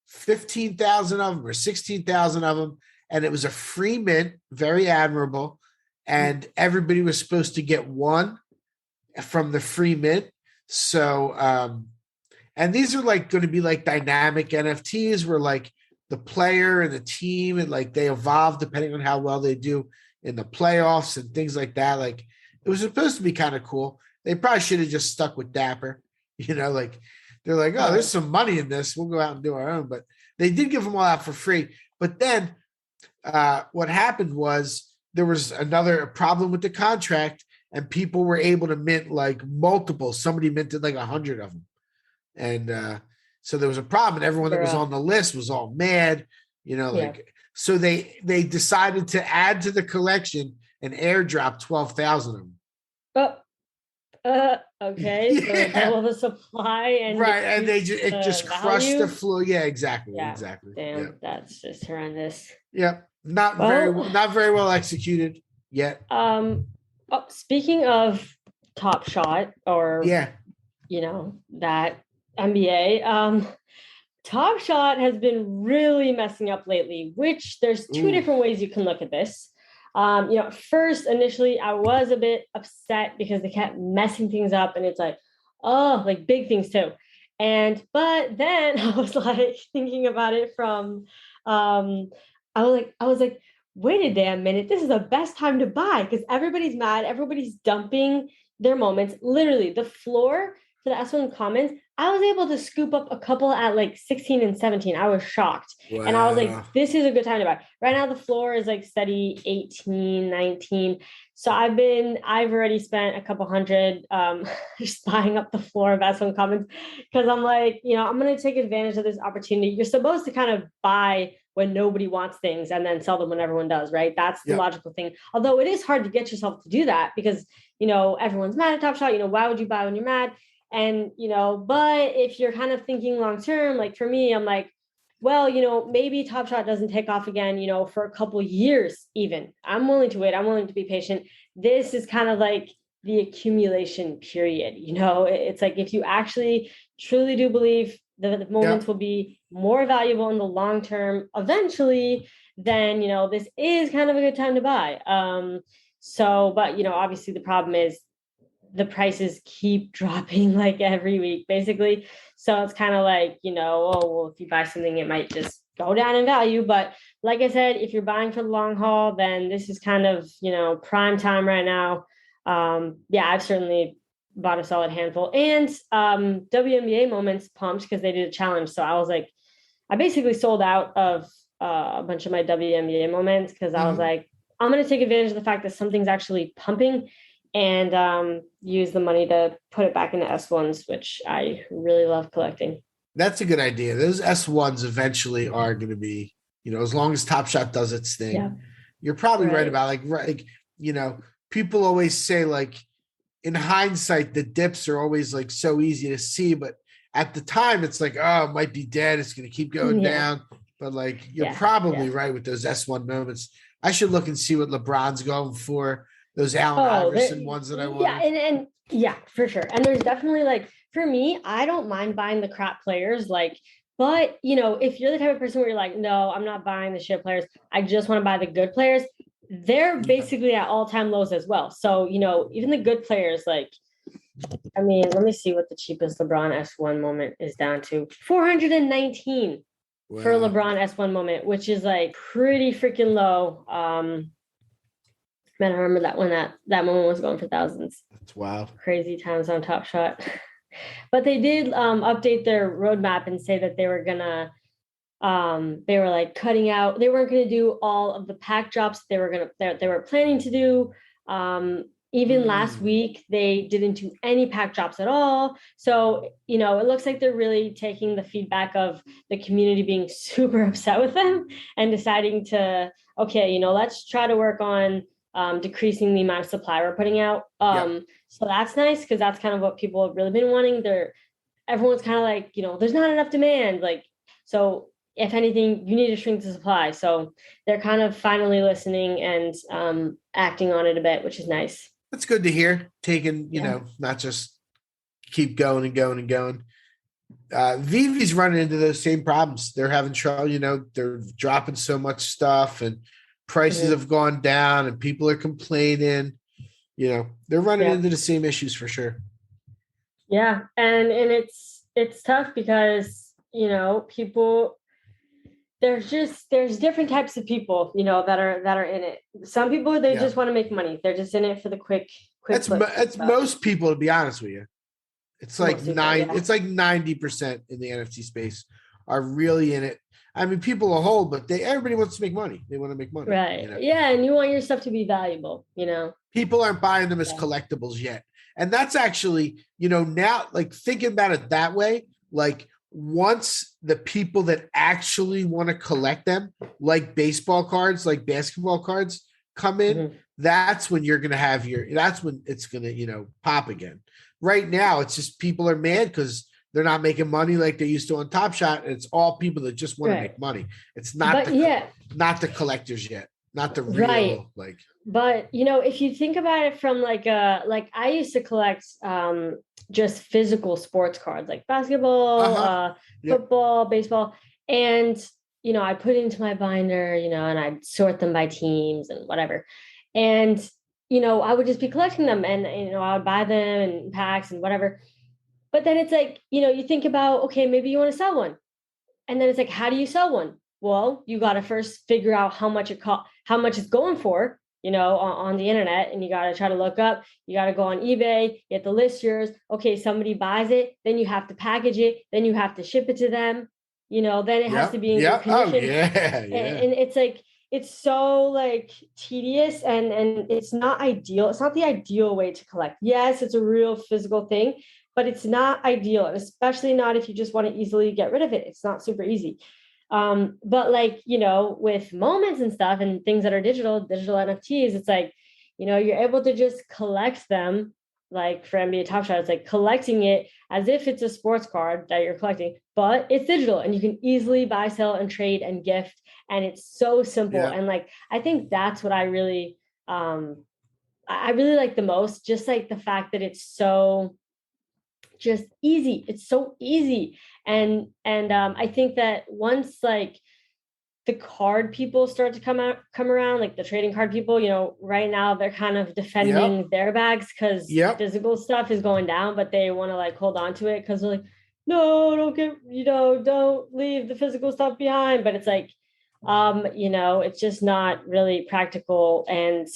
15,000 of them or 16,000 of them, and it was a free mint, very admirable, and everybody was supposed to get one from the free mint. So, and these are like going to be like dynamic NFTs, where like the player and the team and like they evolve depending on how well they do in the playoffs and things like that. Like it was supposed to be kind of cool. They probably should have just stuck with Dapper, like they're like, oh, there's some money in this. We'll go out and do our own. But they did give them all out for free. But then what happened was there was another problem with the contract, and people were able to mint like multiple. Somebody minted like 100 of them. And so there was a problem, and everyone that was on the list was all mad, so they decided to add to the collection and airdrop 12,000 of them. Okay. So double the supply and and they just crushed the floor. Yeah, exactly. Yeah. Exactly. Damn, that's just horrendous. Yep. Not very well executed yet. Speaking of Top Shot or that NBA, Top Shot has been really messing up lately, which there's 2 different ways you can look at this. First, initially, I was a bit upset because they kept messing things up, and it's like, like big things too. But then I was like thinking about it from I was like, wait a damn minute, this is the best time to buy because everybody's mad, everybody's dumping their moments. Literally, the floor for the S1 comments, I was able to scoop up a couple at like 16 and 17. I was shocked. Wow. And I was like, this is a good time to buy. Right now, the floor is like steady 18, 19. So I've already spent a couple hundred just buying up the floor of S1 comments because I'm like, I'm going to take advantage of this opportunity. You're supposed to kind of buy when nobody wants things and then sell them when everyone does, right? That's the logical thing. Although it is hard to get yourself to do that because, everyone's mad at Top Shot. Why would you buy when you're mad? And, but if you're kind of thinking long-term, like for me, I'm like, well, maybe Top Shot doesn't take off again, for a couple years even. I'm willing to wait. I'm willing to be patient. This is kind of like the accumulation period. It's like if you actually truly do believe that the moments will be more valuable in the long term eventually, then, this is kind of a good time to buy. But, obviously the problem is the prices keep dropping like every week, basically. So it's kind of like, if you buy something, it might just go down in value. But like I said, if you're buying for the long haul, then this is kind of, prime time right now. I've certainly bought a solid handful. And WNBA moments pumped because they did a challenge. So I was like, I basically sold out of a bunch of my WNBA moments because I was like, I'm going to take advantage of the fact that something's actually pumping and use the money to put it back into S1s, which I really love collecting. That's a good idea. Those S1s eventually are going to be, as long as Top Shot does its thing. Yeah. You're probably right about people always say like in hindsight, the dips are always like so easy to see, but at the time it's like, oh, it might be dead. It's going to keep going down. But like, you're probably right with those S1 moments. I should look and see what LeBron's going for. Those Allen Iverson ones that I want. Yeah, and yeah, for sure. And there's definitely like, for me, I don't mind buying the crap players. Like, but if you're the type of person where you're like, no, I'm not buying the shit players. I just want to buy the good players. They're basically at all-time lows as well. So, even the good players, like, I mean, let me see what the cheapest LeBron S1 moment is down to. 419 for LeBron S1 moment, which is like pretty freaking low. Man, I remember that when that moment was going for thousands. That's wild. Crazy times on Top Shot. But they did update their roadmap and say that they were gonna they were like cutting out, they weren't gonna do all of the pack drops they were planning to do. Even last week they didn't do any pack drops at all. So, it looks like they're really taking the feedback of the community being super upset with them and deciding to, let's try to work on decreasing the amount of supply we're putting out. So that's nice because that's kind of what people have really been wanting. Everyone's kind of like, there's not enough demand. Like, so if anything, you need to shrink the supply. So they're kind of finally listening and acting on it a bit, which is nice. That's good to hear. Taking, not just keep going and going and going. Vivi's running into those same problems. They're having trouble, they're dropping so much stuff and prices have gone down and people are complaining. They're running into the same issues for sure. Yeah. And it's tough because, people, there's different types of people, that are in it. Some people, they just want to make money. They're just in it for the quick. That's most people, to be honest with you. It's like it's like 90% in the NFT space are really in it. I mean, people are whole, but everybody wants to make money. They want to make money. Right. Yeah. And you want your stuff to be valuable, People aren't buying them as collectibles yet. And that's actually, now like thinking about it that way, like once the people that actually want to collect them, like baseball cards, like basketball cards come in, that's when you're going to have that's when it's going to, pop again. Right now, it's just people are mad because they're not making money like they used to on Top Shot. And it's all people that just want to make money. It's not not the collectors yet, not the real But if you think about it from like I used to collect just physical sports cards like basketball, football, baseball, and I put it into my binder, and I'd sort them by teams and whatever, and I would just be collecting them, and I would buy them in packs and whatever. But then it's like, you think about, okay, maybe you want to sell one. And then it's like, how do you sell one? well, you got to first figure out how much it's going for, on the internet, and you got to try to look up, you got to go on eBay, you have to list yours. Okay, somebody buys it, then you have to package it, then you have to ship it to them, then it has to be in good condition. And it's like, it's so like tedious, and it's not ideal. It's not the ideal way to collect. Yes, it's a real physical thing, but it's not ideal, and especially not if you just want to easily get rid of it. It's not super easy. But like, with moments and stuff and things that are digital NFTs, it's like, you're able to just collect them. Like for NBA Top Shot, it's like collecting it as if it's a sports card that you're collecting, but it's digital and you can easily buy, sell, and trade and gift. And it's so simple. Yeah. And like, I think that's what I really like the most, just like the fact that it's so just easy. It's so easy. And I think that once like the card people start to come around, like the trading card people, right now they're kind of defending their bags because physical stuff is going down, but they want to like hold on to it because they're like, no, don't leave the physical stuff behind. But it's like, it's just not really practical. And,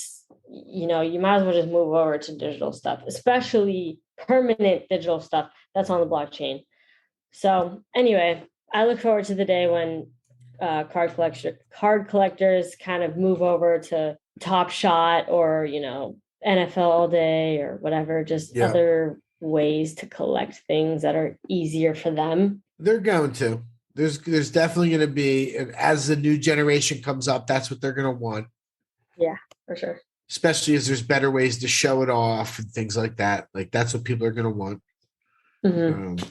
you might as well just move over to digital stuff, especially permanent digital stuff that's on the blockchain. So anyway, I look forward to the day when card collectors kind of move over to Top Shot or, NFL all day or whatever, just other ways to collect things that are easier for them. They're going to. There's definitely going to be, as the new generation comes up, that's what they're going to want. Yeah, for sure. Especially as there's better ways to show it off and things like that. Like that's what people are going to want. Mm-hmm.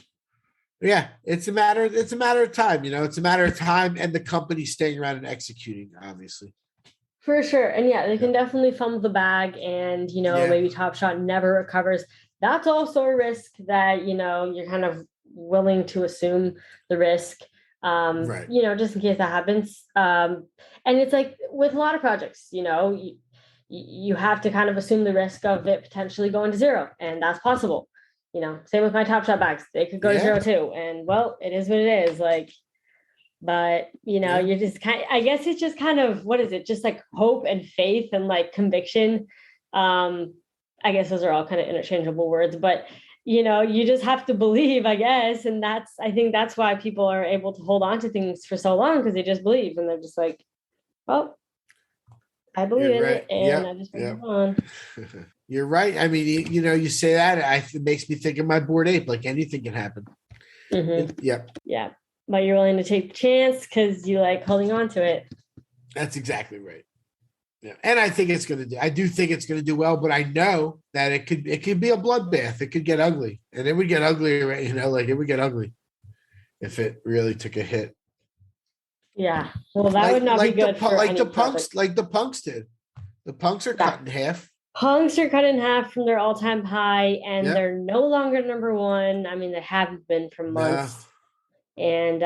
It's a matter of time, it's a matter of time and the company staying around and executing, obviously. For sure. And they can definitely fumble the bag and, maybe Top Shot never recovers. That's also a risk that, you're kind of willing to assume the risk, right. Just in case that happens. And it's like with a lot of projects, you have to kind of assume the risk of it potentially going to zero, and that's possible. Same with my Top Shot bags. They could go to zero too. And well, it is what it is. Like, but you're just I guess it's just kind of, what is it? Just like hope and faith and like conviction. I guess those are all kind of interchangeable words, but you just have to believe, I guess. And I think that's why people are able to hold on to things for so long, because they just believe and they're just like, well, I believe in it, and I just move on. You're right. I mean, you say that, it makes me think of my Bored Ape. Like anything can happen. Mm-hmm. Yeah. But you're willing to take the chance because you like holding on to it. That's exactly right. Yeah, and I think it's going to do. I do think it's going to do well, but I know that it could be a bloodbath. It could get ugly, and it would get ugly. Right? It would get ugly if it really took a hit. Yeah, well, that would not be good for the punks. Like the punks did. The punks are cut in half. Punks are cut in half from their all-time high, and they're no longer number one. I mean, they haven't been for months, and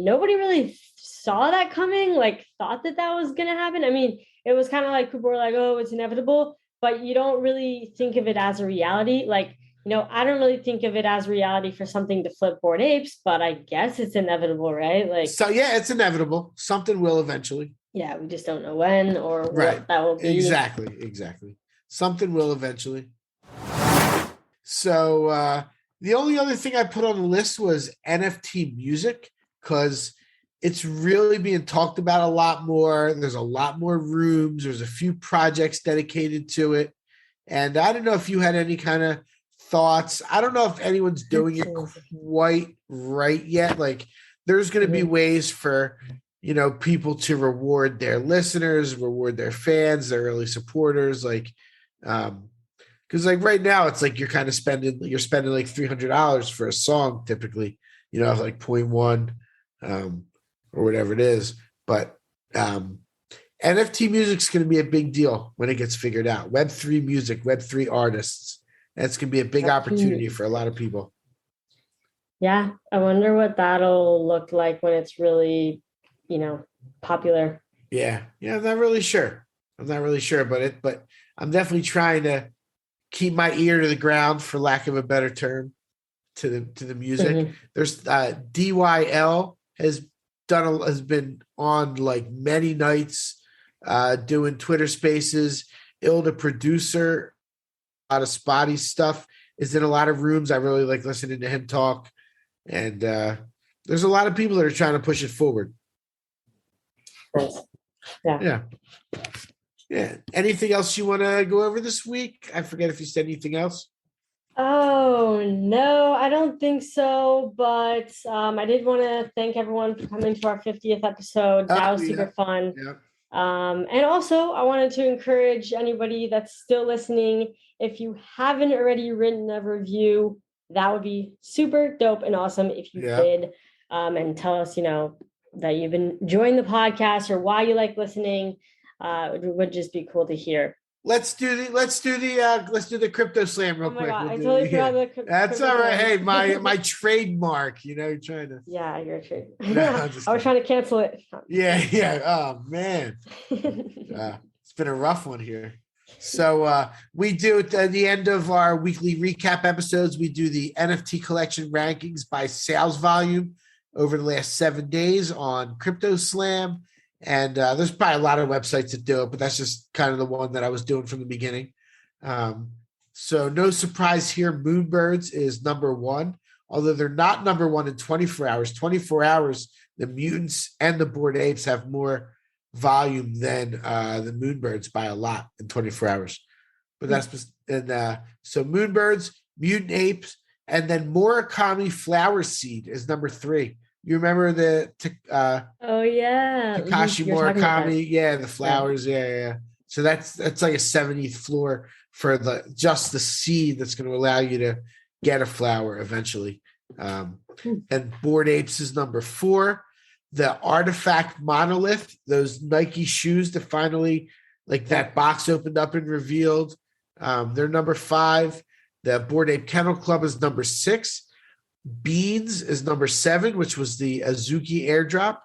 nobody really saw that coming. Like, thought that was going to happen. I mean, it was kind of like people were like, "Oh, it's inevitable," but you don't really think of it as a reality. Like, I don't really think of it as reality for something to flip Bored Apes, but I guess it's inevitable, right? Like, so it's inevitable. Something will eventually. Yeah, we just don't know when or what that will be. Exactly. Something will eventually. So the only other thing I put on the list was NFT music, because it's really being talked about a lot more. There's a lot more rooms. There's a few projects dedicated to it. And I don't know if you had any kind of thoughts. I don't know if anyone's doing it quite right yet. Like, there's going to be ways for, people to reward their listeners, reward their fans, their early supporters. Like, because like right now it's like you're spending like $300 for a song typically, like 0.1 or whatever it is. But NFT music's going to be a big deal when it gets figured out. Web3 music, Web3 artists. That's going to be a big opportunity for a lot of people. Yeah. I wonder what that'll look like when it's really, popular. Yeah. I'm not really sure. But I'm definitely trying to keep my ear to the ground, for lack of a better term, to the music. Mm-hmm. There's DYL has has been on like many nights doing Twitter Spaces. The producer, a lot of spotty stuff, is in a lot of rooms. I really like listening to him talk. And there's a lot of people that are trying to push it forward. Yeah. Anything else you want to go over this week? I forget if you said anything else. Oh, no, I don't think so. But I did want to thank everyone for coming to our 50th episode. That was super fun. Yeah. And also, I wanted to encourage anybody that's still listening, if you haven't already written a review, that would be super dope and awesome if you did. And tell us, that you've been enjoying the podcast or why you like listening. It would just be cool to hear. Let's do the CryptoSlam real quick. I totally forgot the That's all right. Hey, my trademark. You're trying to. Yeah, you're true. No, I was trying to cancel it. Yeah. Oh man, it's been a rough one here. So we do at the end of our weekly recap episodes, we do the NFT collection rankings by sales volume over the last 7 days on CryptoSlam. And there's probably a lot of websites that do it, but that's just kind of the one that I was doing from the beginning. So no surprise here, Moonbirds is number one, although they're not number one in 24 hours. 24 hours, the Mutants and the Bored Apes have more volume than the Moonbirds by a lot in 24 hours. But that's so Moonbirds, Mutant Apes, and then Murakami Flower Seed is number three. You remember the Takashi Murakami? The flowers. Yeah. So that's like a 70th floor for just the seed that's going to allow you to get a flower eventually. And Bored Apes is number four. The Artifact Monolith, those Nike shoes that finally, like that box opened up and revealed, they're number five. The Bored Ape Kennel Club is number six. Beans is number seven, which was the Azuki airdrop.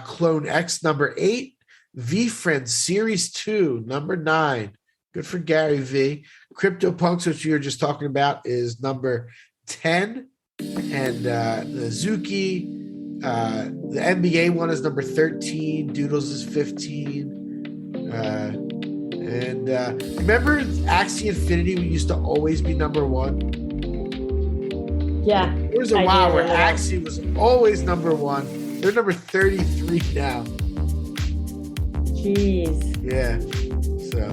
Clone X, number 8. VeeFriends Series 2, number 9. Good for Gary V. CryptoPunks, which you were just talking about, is number 10. And the Azuki, the NBA one is number 13. Doodles is 15. And remember Axie Infinity, we used to always be number one? Yeah. There was a while where Axie was always number one. They're number 33 now. Jeez. Yeah. So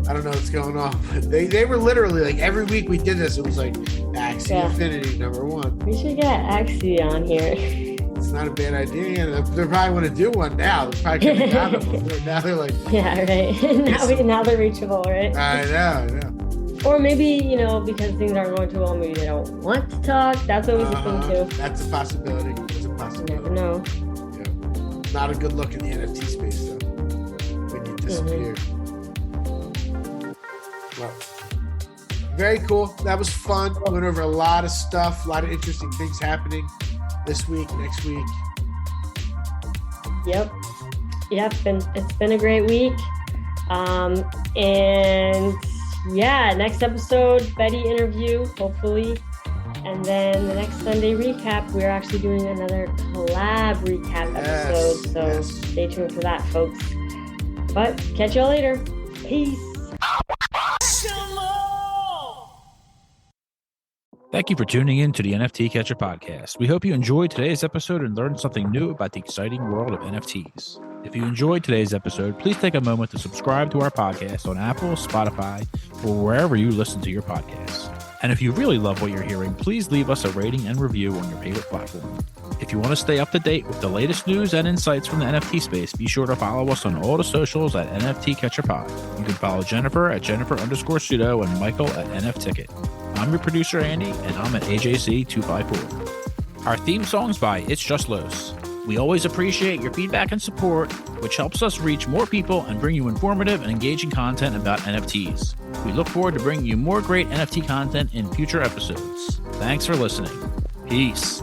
I don't know what's going on. But they were literally like every week we did this, it was like Axie Infinity number one. We should get Axie on here. It's not a bad idea. They probably want to do one now. They probably couldn't have it before. Now they're like, yeah, right. now they're reachable, right? I know. Or maybe, because things aren't going too well, maybe they don't want to talk. That's always a thing too. That's a possibility. You never know. Yeah. Not a good look in the NFT space though. When you disappear. Well, very cool. That was fun. Went over a lot of stuff, a lot of interesting things happening this week, next week. Yep. It's been a great week. And yeah, next episode, Betty interview, hopefully. And then the next Sunday recap, we're actually doing another collab recap episode. So stay tuned for that, folks. But catch y'all later. Peace. Thank you for tuning in to the NFT Catcher Podcast. We hope you enjoyed today's episode and learned something new about the exciting world of NFTs. If you enjoyed today's episode, please take a moment to subscribe to our podcast on Apple, Spotify, or wherever you listen to your podcasts. And if you really love what you're hearing, please leave us a rating and review on your favorite platform. If you want to stay up to date with the latest news and insights from the NFT space, be sure to follow us on all the socials at NFT Catcher Pod. You can follow Jennifer at Jennifer_pseudo and Michael at NFTicket. I'm your producer, Andy, and I'm at AJC254. Our theme song's by It's Just Los. We always appreciate your feedback and support, which helps us reach more people and bring you informative and engaging content about NFTs. We look forward to bringing you more great NFT content in future episodes. Thanks for listening. Peace.